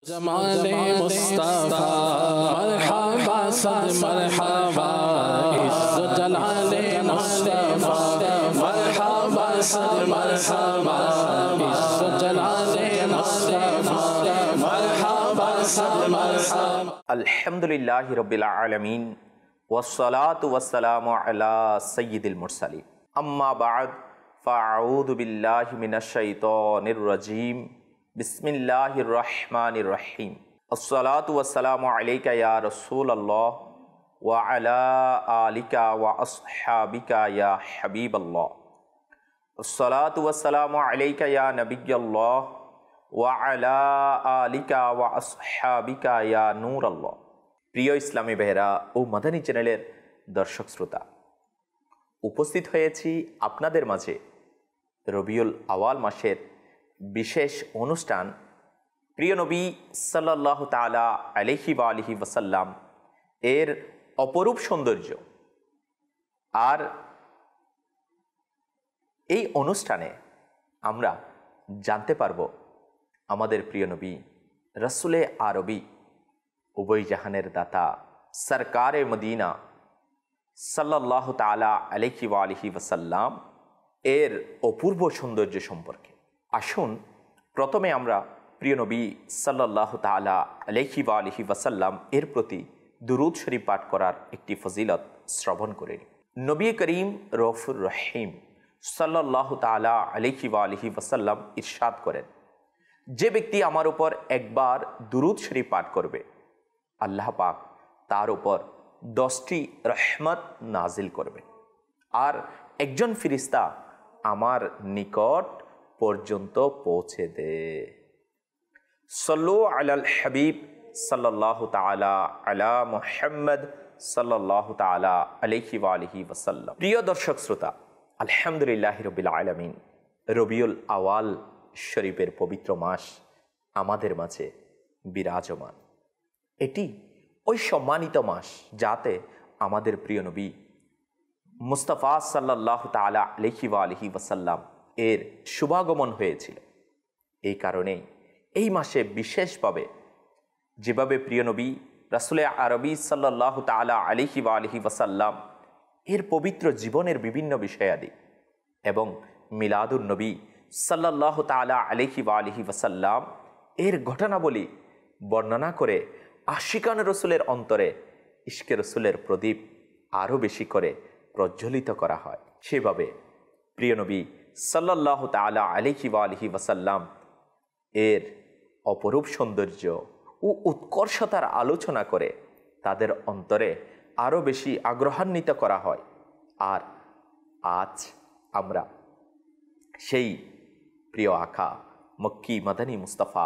जमाने मुस्तफा मरहबा सद मरहबा इस जलाले मुस्तफा मरहबा सद मरहबा इस जलाले मुस्तफा मरहबा सद मरहबा। अल्हम्दुलिल्लाहि रब्बिल आलमीन वस्सलातु वस्सलामु अला सय्यिदिल मुरसलीन अम्मा बाद फ़अऊज़ु बिल्लाहि मिनश शैतानिर रजीम बिस्मिल्लाहिर रहमानिर रहीम अस्सलातु वस्सलामु अलैका या रसूलल्लाह व अला आलिका व अस्हाबिका या हबीबल्लाह अस्सलातु वस्सलामु अलैका या नबिय्यल्लाह व अला आलिका व अस्हाबिका या नूरल्लाह। প্রিয় ইসলামী ভাইয়েরা ও মাদানী চ্যানেলের দর্শক শ্রোতা, উপস্থিত হয়েছি আপনাদের মাঝে রবিউল আওয়াল মাসের বিশেষ অনুষ্ঠান প্রিয় নবী সাল্লাল্লাহু তাআলা আলাইহি ওয়া আলিহি ওয়াসাল্লাম এর অপরূপ সৌন্দর্য। আর এই অনুষ্ঠানে আমরা জানতে পারব আমাদের প্রিয় নবী রাসূলে আরবি উভয় জাহানের দাতা সরকারে মদিনা সাল্লাল্লাহু তাআলা আলাইহি ওয়া আলিহি ওয়াসাল্লাম এর অপূর্ব সৌন্দর্য সম্পর্কে। আসুন প্রথমে আমরা প্রিয় নবী সাল্লাল্লাহু তাআলা আলাইহি ওয়া আলিহি ওয়াসাল্লাম এর প্রতি দুরূদ শরীফ পাঠ করার একটি ফজিলত শ্রবণ করে নিই। নবী করিম রউফুর রহিম সাল্লাল্লাহু তাআলা আলাইহি ওয়া আলিহি ওয়াসাল্লাম ইরশাদ করেন, যে ব্যক্তি আমার উপর একবার দুরূদ শরীফ পাঠ করবে আল্লাহ পাক তার উপর 10টি রহমত নাজিল করবে আর একজন ফিরিস্তা আমার নিকট পর্যন্ত পৌঁছে দে। সাল্লু আলাল হাবিব সাল্লাল্লাহু তাআলা আলা মুহাম্মদ সাল্লাল্লাহু তাআলা আলাইহি ওয়া আলিহি ওয়াসাল্লাম। প্রিয় দর্শক শ্রোতা, আলহামদুলিল্লাহি রাব্বিল আলামিন রবিউল আওয়াল শরীফের পবিত্র মাস আমাদের মাঝে বিরাজমান। এটি ওই সম্মানিত মাস যাতে আমাদের প্রিয় নবী মুস্তাফা সাল্লাল্লাহু তাআলা আলাইহি ওয়া আলিহি ওয়াসাল্লাম এর শুভাগমন হয়েছিল। এই কারণেই এই মাসে বিশেষভাবে যেভাবে প্রিয় নবী রাসূলে আরবি সাল্লাল্লাহু তাআলা আলাইহি ওয়া আলিহি ওয়াসাল্লাম এর পবিত্র জীবনের বিভিন্ন বিষয়াদি এবং মিলাদুন নবী সাল্লাল্লাহু তাআলা আলাইহি ওয়া আলিহি ওয়াসাল্লাম এর ঘটনাবলী বর্ণনা করে আশিকান রসুলের অন্তরে ইশকে রসুলের প্রদীপ আরও বেশি করে প্রজ্বলিত করা হয়। সেভাবে প্রিয় নবী সাল্লাল্লাহু তাআলা আলাইহি ওয়া আলিহি ওয়াসাল্লাম এর অপরূপ সৌন্দর্য ও উৎকর্ষতার আলোচনা করে তাদের অন্তরে আরও বেশি আগ্রহান্বিত করা হয়। আর আজ আমরা সেই প্রিয় আকা মক্কি মাদানী মুস্তাফা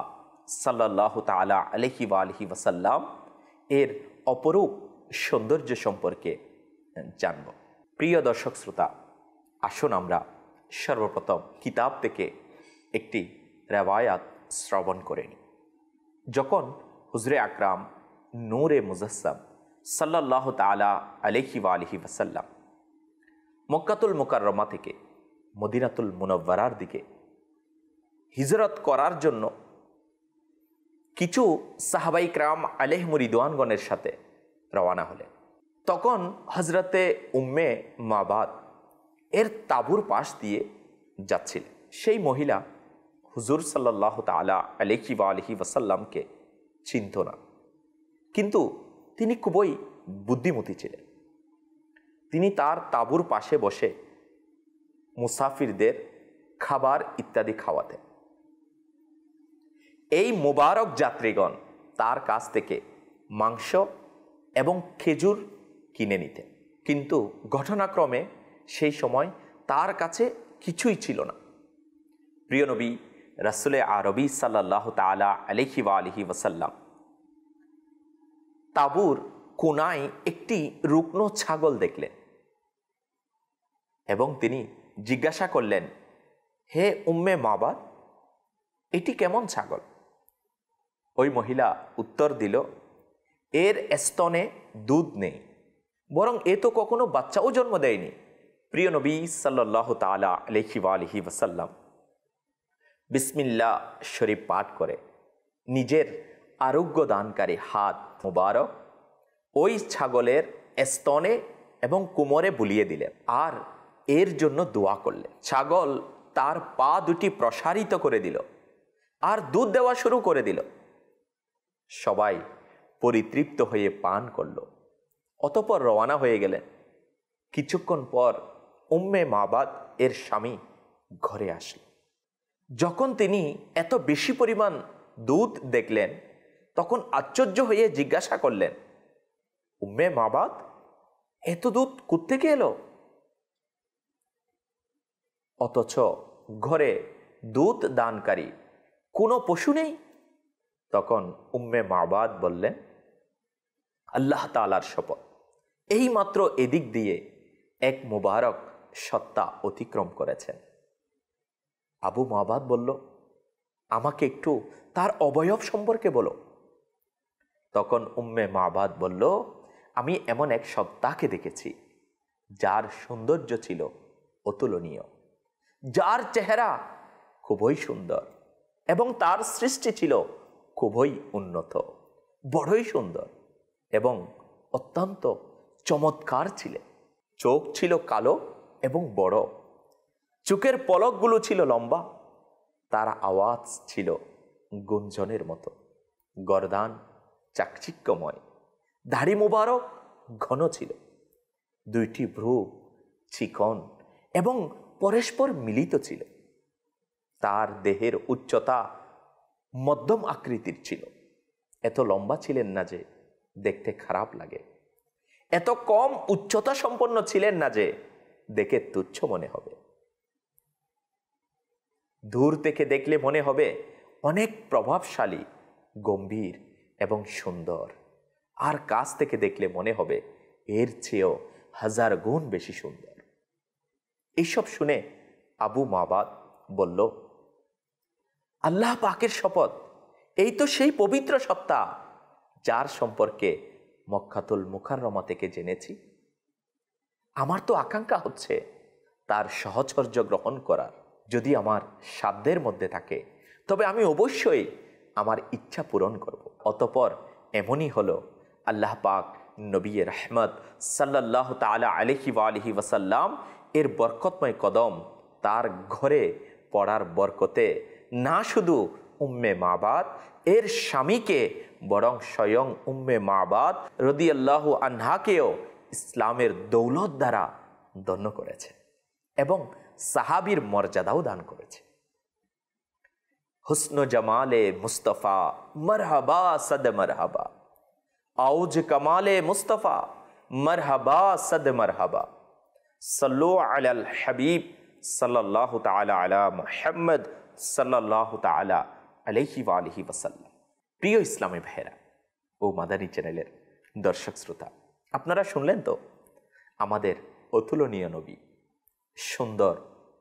সাল্লাল্লাহু তাআলা আলাইহি ওয়া আলিহি ওয়াসাল্লাম এর অপরূপ সৌন্দর্য সম্পর্কে জানব। প্রিয় দর্শক শ্রোতা, আসুন আমরা সর্বপ্রথম কিতাব থেকে একটি রেওয়ায়াত শ্রবণ করে নিই। যখন হুজরে আকরাম নূরে মুজাসসাম সাল্লাল্লাহু তাআলা আলাইহি ওয়া আলিহি ওয়াসাল্লাম মক্কাতুল মুকাররমা থেকে মদিনাতুল মুনাওয়ারার দিকে হিজরত করার জন্য কিছু সাহাবাই کرام আলাইহিমুর রিদওয়ানগণের সাথে রওনা হলেন, তখন হজরতে উম্মে মাবাদ এর তাঁবুর পাশ দিয়ে যাচ্ছিলেন। সেই মহিলা হুজুর সাল্লাল্লাহু তাআলা আলাইহি ওয়া আলিহি ওয়াসাল্লামকে চিনত না, কিন্তু তিনি খুবই বুদ্ধিমতী ছিলেন। তিনি তার তাঁবুর পাশে বসে মুসাফিরদের খাবার ইত্যাদি খাওয়াতেন। এই মোবারক যাত্রীগণ তার কাছ থেকে মাংস এবং খেজুর কিনে নিতেন, কিন্তু ঘটনাক্রমে সেই সময় তার কাছে কিছুই ছিল না। প্রিয় নবী রাসূলে আরবি সাল্লাল্লাহু তাআলা আলাইহি ওয়া আলিহি ওয়াসাল্লাম তাঁবুর কোনায় একটি রুগ্ন ছাগল দেখলেন এবং তিনি জিজ্ঞাসা করলেন, হে উম্মে মাবাদ, এটি কেমন ছাগল? ওই মহিলা উত্তর দিল, এর স্তনে দুধ নেই, বরং এ তো কখনো বাচ্চাও জন্ম দেয়নি। প্রিয় নবী সাল্লাল্লাহু তাআলা আলাইহি ওয়া আলিহি ওয়াসাল্লাম বিসমিল্লাহ শরীফ পাঠ করে নিজের আরোগ্য দানকারী হাত মুবারক ওই ছাগলের স্তনে এবং কোমরে বুলিয়ে দিলেন আর এর জন্য দোয়া করলেন। ছাগল তার পা দুটি প্রসারিত করে দিল আর দুধ দেওয়া শুরু করে দিল। সবাই পরিতৃপ্ত হয়ে পান করল, অতঃপর রওনা হয়ে গেলেন। কিছুক্ষণ পর উম্মে মাবাদ এর স্বামী ঘরে আসল। যখন তিনি এত বেশি পরিমাণ দুধ দেখলেন তখন আশ্চর্য হয়ে জিজ্ঞাসা করলেন, উম্মে মাবাদ, এত দুধ কোত্থেকে এলো? অথচ ঘরে দুধ দানকারী কোনো পশু নেই। তখন উম্মে মাবাদ বললেন, আল্লাহ তাআলার শপথ, এই মাত্র এদিক দিয়ে এক মুবারক সত্তা অতিক্রম করেছেন। আবু মাবাদ বলল, আমাকে একটু তার অবয়ব সম্পর্কে বলো। তখন উম্মে মাবাদ বলল, আমি এমন এক সত্তাকে দেখেছি যার সৌন্দর্য ছিল অতুলনীয়, যার চেহারা খুবই সুন্দর এবং তার সৃষ্টি ছিল খুবই উন্নত, বড়ই সুন্দর এবং অত্যন্ত চমৎকার ছিলেন। চোখ ছিল কালো এবং বড়, চোখের পলকগুলো ছিল লম্বা, তার আওয়াজ ছিল গুঞ্জনের মতো, গর্দান চাকচিক্যময়, দাড়ি মুবারক ঘন ছিল, দুইটি ভ্রু চিকন এবং পরস্পর মিলিত ছিল। তার দেহের উচ্চতা মধ্যম আকৃতির ছিল, এত লম্বা ছিলেন না যে দেখতে খারাপ লাগে, এত কম উচ্চতা সম্পন্ন ছিলেন না যে দেখে তুচ্ছ মনে হবে। দূর থেকে দেখলে মনে হবে অনেক প্রভাবশালী, গম্ভীর এবং সুন্দর, আর কাছ থেকে দেখলে মনে হবে এর চেয়েও 1000 গুণ বেশি সুন্দর। এইসব শুনে আবু মাবাদ বলল, আল্লাহ পাকের শপথ, এই তো সেই পবিত্র সত্তা যার সম্পর্কে মক্কাতুল মুকাররমা থেকে জেনেছি। আমার তো আকাঙ্ক্ষা হচ্ছে তার সাহচর্য গ্রহণ করার। যদি আমার সাধ্যের মধ্যে থাকে তবে আমি অবশ্যই আমার ইচ্ছা পূরণ করব। অতঃপর এমনই হলো, আল্লাহ পাক নবী রহমত সাল্লাল্লাহু তাআলা আলাইহি ওয়া আলিহি ওয়াসাল্লাম এর বরকতময় কদম তার ঘরে পড়ার বরকতে না শুধু উম্মে মাবাদ এর স্বামীকে বরং স্বয়ং উম্মে মাবাদ রাদিয়াল্লাহু আনহাকেও ইসলামের দৌলত দ্বারা ধন্য করেছে এবং সাহাবীর মর্যাদাও দান করেছে। হুসন জামালে মুস্তফা মারহাবা সদ মারহাবা, আউজ কামালে মুস্তফা মারহাবা সদ মারহাবা, সাল্লু আলাল হাবিব সাল্লাল্লাহু তাআলা আলা মুহাম্মদ সাল্লাল্লাহু তাআলা আলাইহি ওয়া আলিহি ওয়াসাল্লাম। প্রিয় ইসলামী ভাইরা ও মাদানী চ্যানেলের দর্শক শ্রোতা, আপনারা শুনলেন তো আমাদের অতুলনীয় নবী, সুন্দর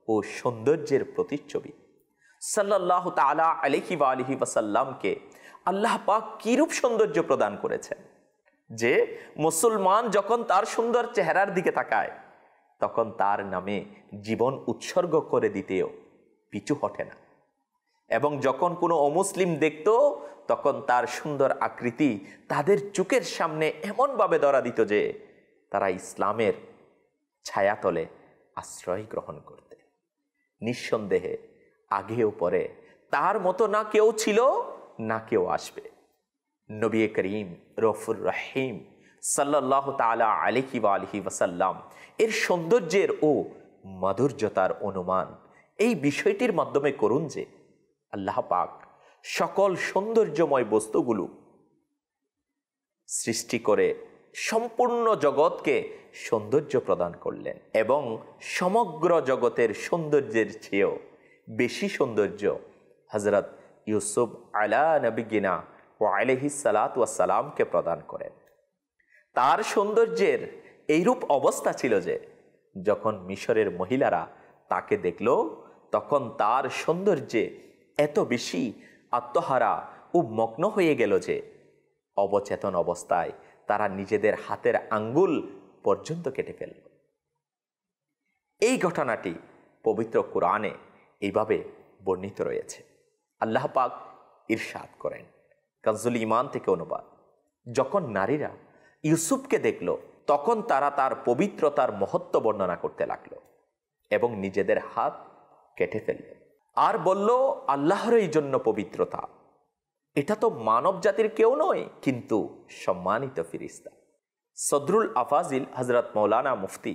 ও সৌন্দর্যের প্রতিচ্ছবি সাল্লাল্লাহু তাআলা আলাইহি ওয়া আলিহি ওয়াসাল্লামকে আল্লাহ পাক কিরূপ সৌন্দর্য প্রদান করেছেন যে মুসলমান যখন তার সুন্দর চেহারার দিকে তাকায় তখন তার নামে জীবন উৎসর্গ করে দিতেও পিছু হটে না, এবং যখন কোনো অমুসলিম দেখত তখন তার সুন্দর আকৃতি তাদের চোখের সামনে এমনভাবে ধরা দিত যে তারা ইসলামের ছায়াতলে আশ্রয় গ্রহণ করতে। নিঃসন্দেহে আগেও পরে তার মতো না কেউ ছিল না কেউ আসবে। নবী করিম রউফুর রহিম সাল্লাল্লাহু তাআলা আলাইহি ওয়া আলিহি ওয়াসাল্লাম এর সৌন্দর্যের ও মাধুর্যতার অনুমান এই বিষয়টির মাধ্যমে করুন যে আল্লাহ পাক সকল সৌন্দর্যময় বস্তুগুলো সৃষ্টি করে সম্পূর্ণ জগৎকে সৌন্দর্য প্রদান করলেন এবং সমগ্র জগতের সৌন্দর্যের চেয়েও বেশি সৌন্দর্য হযরত ইউসুফ আলা নবিয়িনা ওয়া আলাইহিস সালাতু ওয়াস সালামকে প্রদান করেন। তার সৌন্দর্যের এইরূপ অবস্থা ছিল যে যখন মিশরের মহিলারা তাকে দেখল তখন তার সৌন্দর্যে এত বেশি আত্মহারা ও মগ্ন হয়ে গেল যে অবচেতন অবস্থায় তারা নিজেদের হাতের আঙ্গুল পর্যন্ত কেটে ফেলল। এই ঘটনাটি পবিত্র কোরআনে এইভাবে বর্ণিত রয়েছে। আল্লাহ পাক ইরশাদ করেন, কানজুল ঈমান থেকে অনুবাদ। যখন নারীরা ইউসুফকে দেখল তখন তারা তার পবিত্রতার মহত্ব বর্ণনা করতে লাগলো এবং নিজেদের হাত কেটে ফেলল আর বলল, আল্লাহর এই জন্য পবিত্রতা, এটা তো মানব জাতির কেউ নয়, কিন্তু সম্মানিত ফিরিস্তা। সদরুল আফাজিল হজরত মৌলানা মুফতি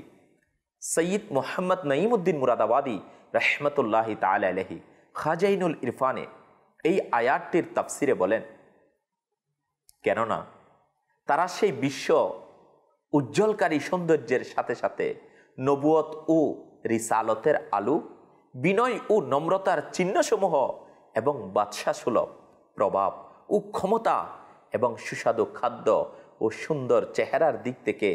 সৈয়দ মোহাম্মদ নঈমুদ্দিন মুরাদাবাদী রহমতুল্লাহি তাআলা আলাইহি খাজাইনুল ইরফানে এই আয়াতটির তাফসিরে বলেন, কেননা তারা সেই বিশ্ব উজ্জ্বলকারী সৌন্দর্যের সাথে সাথে নবুয়ত ও রিসালতের আলো, বিনয় ও নম্রতার চিহ্নসমূহ এবং বাদশা সুলভ প্রভাব ও ক্ষমতা এবং সুস্বাদু খাদ্য ও সুন্দর চেহারার দিক থেকে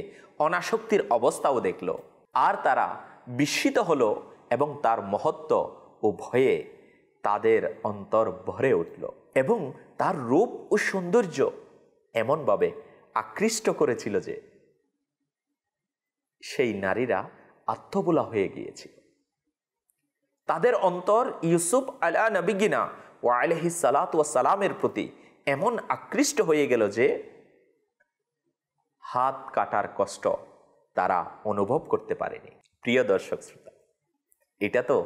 অনাসক্তির অবস্থাও দেখল। আর তারা বিস্মিত হলো এবং তার মহত্ব ও ভয়ে তাদের অন্তর ভরে উঠল এবং তার রূপ ও সৌন্দর্য এমনভাবে আকৃষ্ট করেছিল যে সেই নারীরা আত্মবোলা হয়ে গিয়েছিল। তাদের অন্তর ইউসুফ আলা নবিগিনা ওয়া আলাইহিস সালাতু ওয়াস সালামের প্রতি এমন আকৃষ্ট হয়ে গেল যে হাত কাটার কষ্ট তারা অনুভব করতে পারেনি। প্রিয় দর্শক শ্রোতা, এটা তো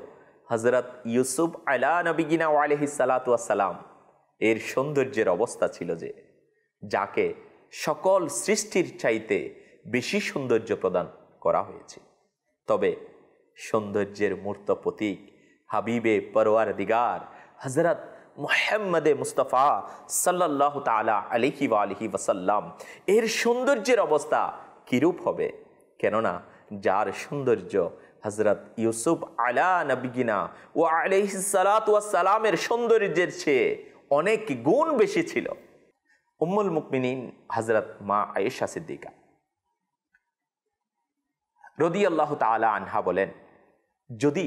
হযরত ইউসুফ আলা নবিগিনা ওয়া আলাইহিস সালাতু ওয়াস সালাম এর সৌন্দর্যের অবস্থা ছিল যে যাকে সকল সৃষ্টির চাইতে বেশি সৌন্দর্য প্রদান করা হয়েছে। তবে সৌন্দর্যের মূর্ত প্রতীক হাবিবে পরওয়ারদিগার হযরত মুহাম্মদে মুস্তাফা সাল্লাল্লাহু তাআলা আলাইহি ওয়া আলিহি ওয়াসাল্লাম এর সৌন্দর্যের অবস্থা কিরূপ হবে? কেননা যার সৌন্দর্য হযরত ইউসুফ আলা নবিগিনা ওয়া আলাইহিস সালাতু ওয়াস সালামের সৌন্দর্যের চেয়ে অনেক গুণ বেশি ছিল। উম্মুল মুমিনিন হযরত মা আয়েশা সিদ্দিকা রাদিয়াল্লাহু তাআলা আনহা বলেন, যদি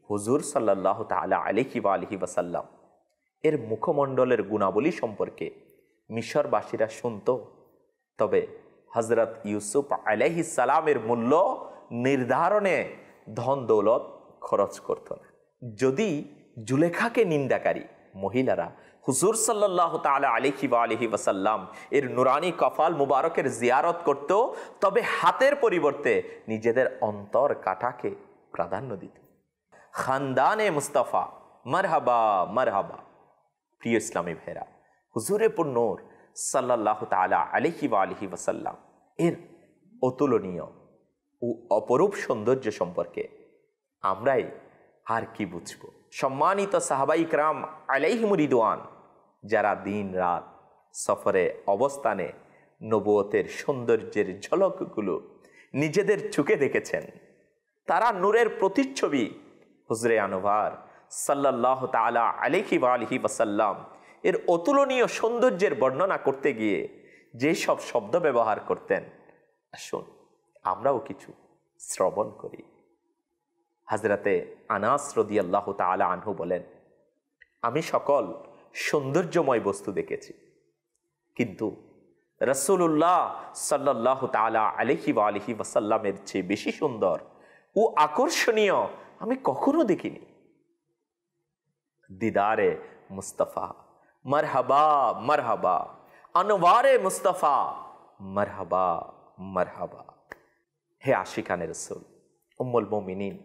হুজুর সাল্লাল্লাহু তাআলা আলাইহি ওয়া আলিহি ওয়াসাল্লাম এর মুখমণ্ডলের গুণাবলী সম্পর্কে মিশরবাসীরা শুনত, তবে হযরত ইউসুফ আলাইহিস সালামের মূল্য নির্ধারণে ধন দৌলত খরচ করত না। যদি জুলেখাকে নিন্দাকারী মহিলারা হুজুর সাল্লাল্লাহু তাআলা আলাইহি ওয়া আলিহি ওয়াসাল্লাম এর নুরানি কফাল মুবারকের জিয়ারত করত, তবে হাতের পরিবর্তে নিজেদের অন্তর কাটাকে প্রাধান্য দিত। খানদানে মুস্তাফা মারহাবা মারহাবা। প্রিয় ইসলামী ভাইরা, হুজুরে পুর নূর সাল্লাল্লাহু তাআলা আলাইহি ওয়া আলিহি ওয়াসাল্লাম এর অতুলনীয় ও অপরূপ সৌন্দর্য সম্পর্কে আমরাই আর কি বুঝব? সম্মানিত সাহাবায়ে কিরাম আলাইহিমুর রিদওয়ান যারা দিন রাত সফরে অবস্থানে নবুয়তের সৌন্দর্যের ঝলকগুলো নিজেদের চোখে দেখেছেন, তারা নূরের প্রতিচ্ছবি হুজরে আনোয়ার সাল্লাল্লাহু তাআলা আলাইহি ওয়া আলিহি ওয়াসাল্লাম এর অতুলনীয় সৌন্দর্যের বর্ণনা করতে গিয়ে যে সব শব্দ ব্যবহার করতেন, আসুন আমরাও কিছু শ্রবণ করি। হযরতে আনাস রাদিয়াল্লাহু তাআলা আনহু বলেন, আমি সকল সৌন্দর্যময় বস্তু দেখেছি, কিন্তু রাসূলুল্লাহ সাল্লাল্লাহু তাআলা আলাইহি ওয়া আলিহি ওয়াসাল্লামের চেয়ে বেশি সুন্দর ও আকর্ষণীয় আমি কখনো দেখিনি। দিদারে মুস্তাফা মারহাবা মারহাবা, আনওয়ারে মুস্তাফা মারহাবা মারহাবা। হে আশিকানে রাসূল, উম্মুল মুমিনিন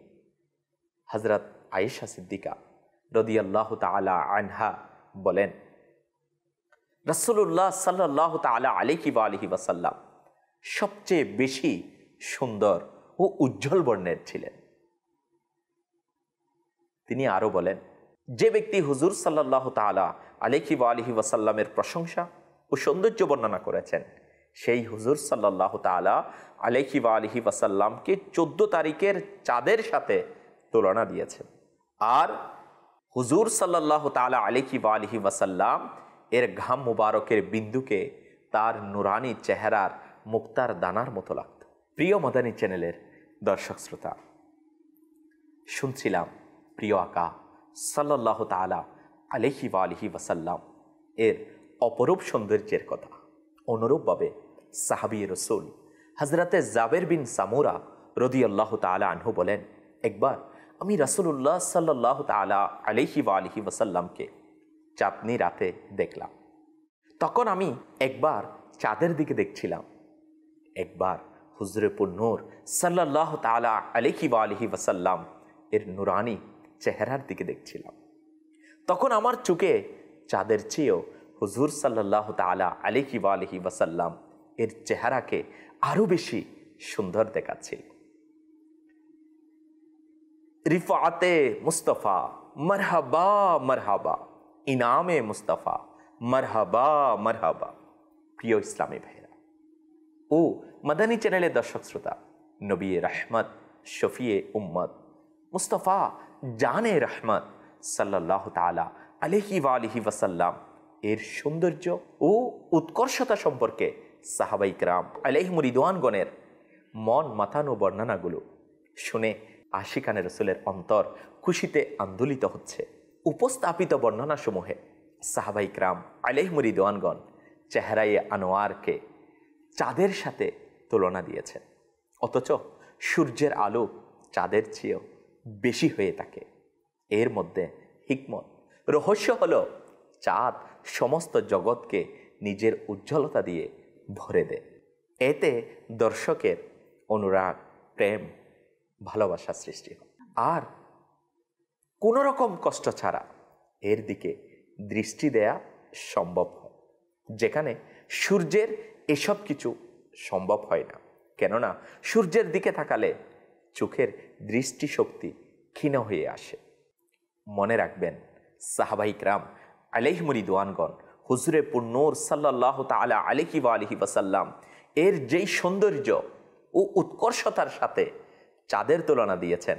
হযরত আয়েশা সিদ্দিকা রাদিয়াল্লাহু তাআলা আনহা বলেন, রাসূলুল্লাহ সাল্লাল্লাহু তাআলা আলাইহি ওয়া আলিহি ওয়াসাল্লাম সবচেয়ে বেশি সুন্দর ও উজ্জ্বল বর্ণের ছিলেন। তিনি আরো বলেন, যে ব্যক্তি হুজুর সাল্লাল্লাহু তাআলা আলাইহি ওয়া আলিহি ওয়াসাল্লামের প্রশংসা ও সৌন্দর্য বর্ণনা করেছেন, সেই হুজুর সাল্লাল্লাহু তাআলা আলাইহি ওয়া আলিহি ওয়াসাল্লামকে 14 তারিখের চাঁদের সাথে তুলনা দিয়েছেন। আর হুজুর সাল্লাল্লাহু তাআলা আলাইহি ওয়া আলিহি ওয়াসাল্লাম এর ঘাম মুবারকের বিন্দুকে তার নুরানি চেহারার মুক্তার দানার মতো লাগত। প্রিয় মাদানী চ্যানেলের দর্শক শ্রোতা, শুনছিলাম প্রিয় আকা সাল্লাল্লাহু তাআলা আলাইহি ওয়া আলিহি ওয়াসাল্লাম এর অপরূপ সৌন্দর্যের কথা। অনুরূপভাবে সাহাবী রাসূল হযরতে জাবের বিন সামুরা রাদিয়াল্লাহু তাআলা আনহু বলেন, একবার আমি রাসূলুল্লাহ সাল্লাল্লাহু তাআলা আলাইহি ওয়া আলিহি ওয়াসাল্লামকে চাঁদনি রাতে দেখলাম। তখন আমি একবার চাঁদের দিকে দেখছিলাম, একবার হুজুরে পুর-নূর সাল্লাল্লাহু তাআলা আলাইহি ওয়া আলিহি ওয়াসাল্লাম এর নুরানি চেহারার দিকে দেখছিলাম। তখন আমার চোখে চাঁদের চেয়েও হুজুর সাল্লাল্লাহু তাআলা আলাইহি ওয়া আলিহি ওয়াসাল্লাম এর চেহারাকে আরো বেশি সুন্দর দেখাচ্ছিল। রিফাতে মুস্তাফা মারহাবা মারহাবা, ইনামে মুস্তাফা মারহাবা মারহাবা। প্রিয় ইসলামী ভাইরা ও মাদানী চ্যানেলের দর্শক শ্রোতা, নবী রহমত শফিয়ে উম্মত মুস্তাফা জানে রহমত সাল্লাল্লাহু তাআলা আলাইহি ওয়া আলিহি ওয়াসাল্লাম এর সৌন্দর্য ও উৎকর্ষতা সম্পর্কে সাহাবায়ে কেরাম আলাইহিমুর রিদওয়ানগণের মন মাতানো বর্ণনাগুলো শুনে আশিকানে রাসূলের অন্তর খুশিতে আন্দোলিত হচ্ছে। উপস্থাপিত বর্ণনাসমূহে সাহাবায়ে কেরাম আলাইহিমুর রিদওয়ানগণ চেহারায়ে আনোয়ারকে চাঁদের সাথে তুলনা দিয়েছেন, অথচ সূর্যের আলো চাঁদের চেয়েও বেশি হয়ে থাকে। এর মধ্যে হিকমত রহস্য হলো চাঁদ সমস্ত জগৎকে নিজের উজ্জ্বলতা দিয়ে ভরে দেয়। এতে দর্শকের অনুরাগ, প্রেম, ভালোবাসা সৃষ্টি হয়, আর কোনো রকম কষ্ট ছাড়া এর দিকে দৃষ্টি দেয়া সম্ভব হয়, যেখানে সূর্যের এসব কিছু সম্ভব হয় না। কেননা সূর্যের দিকে তাকালে চোখের দৃষ্টিশক্তি ক্ষীণ হয়ে আসে। মনে রাখবেন, সাহাবায়ে কেরাম আলাইহিমুর রিদওয়ানগণ হুজুরে পুর-নূর সাল্লাল্লাহু তাআলা আলাইহি ওয়া আলিহি ওয়াসাল্লাম এর যেই সৌন্দর্য ও উৎকর্ষতার সাথে চাঁদের তুলনা দিয়েছেন,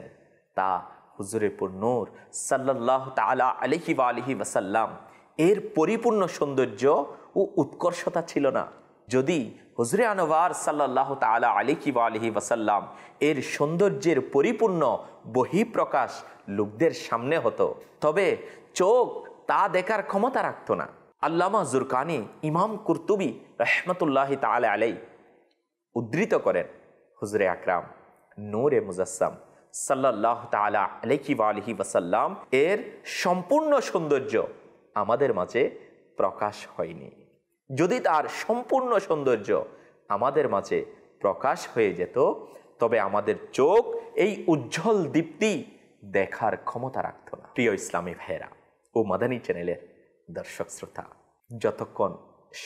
তা হুজুরে পুর-নূর সাল্লাল্লাহু তাআলা আলাইহি ওয়া আলিহি ওয়াসাল্লাম এর পরিপূর্ণ সৌন্দর্য ও উৎকর্ষতা ছিল না। যদি হুজুরে আনোয়ার সাল্লাল্লাহু তাআলা আলাইহি ওয়া আলিহি ওয়াসাল্লাম এর সৌন্দর্যের পরিপূর্ণ বহিঃপ্রকাশ লোকদের সামনে হতো, তবে চোখ তা দেখার ক্ষমতা রাখত না। আল্লামা জুরকানি ইমাম কুরতুবী রাহমাতুল্লাহি তাআলা আলাইহি উদ্ধৃত করেন, হুজুরে আকরাম নূরে মুজাসসাম সাল্লাল্লাহু তাআলা আলাইহি ওয়া আলিহি ওয়াসাল্লাম এর সম্পূর্ণ সৌন্দর্য আমাদের মাঝে প্রকাশ হয়নি। যদি তার সম্পূর্ণ সৌন্দর্য আমাদের মাঝে প্রকাশ হয়ে যেত, তবে আমাদের চোখ এই উজ্জ্বল দীপ্তি দেখার ক্ষমতা রাখত না। প্রিয় ইসলামী ভাইয়েরা ও মাদানী চ্যানেলের দর্শক শ্রোতা, যতক্ষণ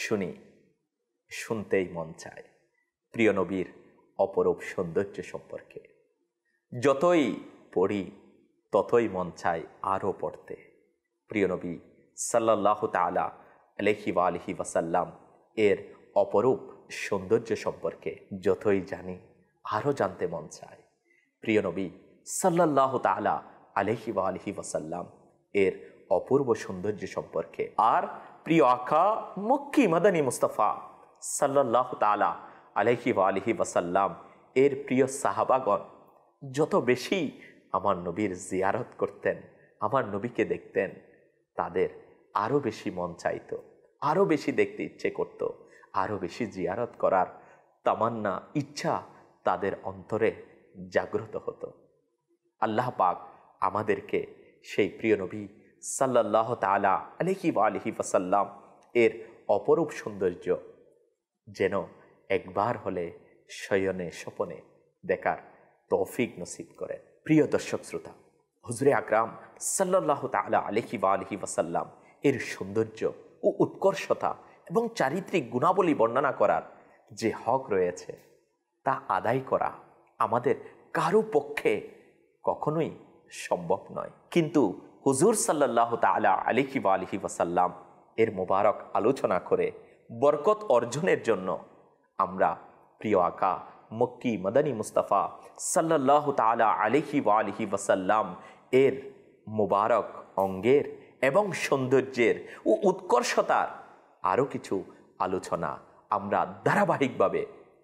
শুনি শুনতেই মন চায় প্রিয় নবীর অপরূপ সৌন্দর্য সম্পর্কে, যতই পড়ি ততই মন চায় আরও পড়তে। প্রিয় নবী সাল্লাল্লাহু তাআলা আলাইহি ওয়া আলিহি ওয়াসাল্লাম এর অপরূপ সৌন্দর্য সম্পর্কে যতই জানি আরও জানতে মন চায়। প্রিয় নবী সাল্লাল্লাহু তাআলা আলাইহি ওয়া আলিহি ওয়াসাল্লাম এর অপূর্ব সৌন্দর্য সম্পর্কে, আর প্রিয় আকা মক্কি মাদানী মুস্তাফা সাল্লাল্লাহু তাআলা আলাইহি ওয়া আলিহি ওয়াসাল্লাম এর প্রিয় সাহাবাগণ যত বেশি আমার নবীর জিয়ারত করতেন, আমার নবীকে দেখতেন, তাদের আরও বেশি মন চাইতো, আরও বেশি দেখতে ইচ্ছে করত, আরও বেশি জিয়ারত করার তামান্না, ইচ্ছা তাদের অন্তরে জাগ্রত হতো। আল্লাহ পাক আমাদেরকে সেই প্রিয় নবী সাল্লাল্লাহু তাআলা আলাইহি ওয়া আলিহি ওয়াসাল্লাম এর অপরূপ সৌন্দর্য যেন একবার হলে শয়নে স্বপনে দেখার তৌফিক নসিব করেন। প্রিয় দর্শক শ্রোতা, হুজুরে আকরাম সাল্লাল্লাহু তাআলা আলাইহি ওয়া আলিহি ওয়াসাল্লাম এর সৌন্দর্য ও উৎকর্ষতা এবং চারিত্রিক গুণাবলী বর্ণনা করার যে হক রয়েছে, তা আদায় করা আমাদের কারো পক্ষে কখনোই সম্ভব নয়। কিন্তু হুজুর সাল্লাল্লাহু তাআলা আলাইহি ওয়া আলিহি ওয়াসাল্লাম এর মোবারক আলোচনা করে বরকত অর্জনের জন্য আমরা প্রিয় আকা মক্কি মাদানী মুস্তাফা সাল্লাল্লাহু তাআলা আলাইহি ওয়া আলিহি ওয়াসাল্লাম এর মোবারক অঙ্গের এবং সৌন্দর্যের ও উৎকর্ষতার আরও কিছু আলোচনা আমরা ধারাবাহিকভাবে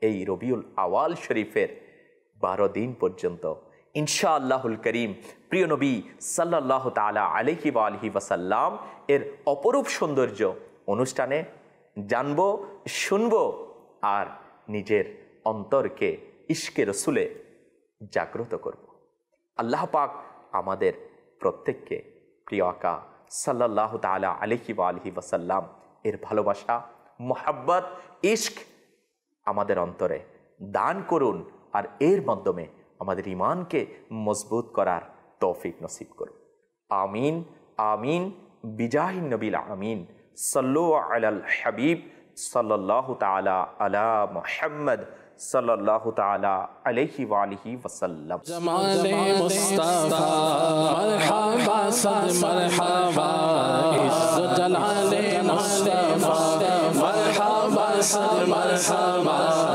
এই রবিউল আওয়াল শরীফের 12 দিন পর্যন্ত ইনশাআল্লাহুল করিম প্রিয় নবী সাল্লাল্লাহু তাআলা আলাইহি ওয়া আলিহি ওয়াসাল্লাম এর অপরূপ সৌন্দর্য অনুষ্ঠানে জানব, শুনব, আর নিজের অন্তরকে ইশকে রসুলে জাগ্রত করব। আল্লাহ পাক আমাদের প্রত্যেককে প্রিয় আকা সাল্লাল্লাহু তাআলা আলাইহি ওয়া আলিহি ওয়াসাল্লাম এর ভালোবাসা, মোহাব্বত, ইশক আমাদের অন্তরে দান করুন, আর এর মাধ্যমে আমাদের ঈমানকে মজবুত করার তৌফিক নসিব করুন। আমিন আমিন বিজাহিন নবিল আমিন। সাল্লু আলাল হাবিব সাল্লাল্লাহু তাআলা আলা মুহাম্মদ সাল্লাল্লাহু তাআলা আলাইহি ওয়া আলিহি ওয়াসাল্লাম। জামালে মুস্তাফা মারহাবা সাদ মারহাবা, ইজ্জত জালালে মুস্তাফা মারহাবা সাদ মারহাবা।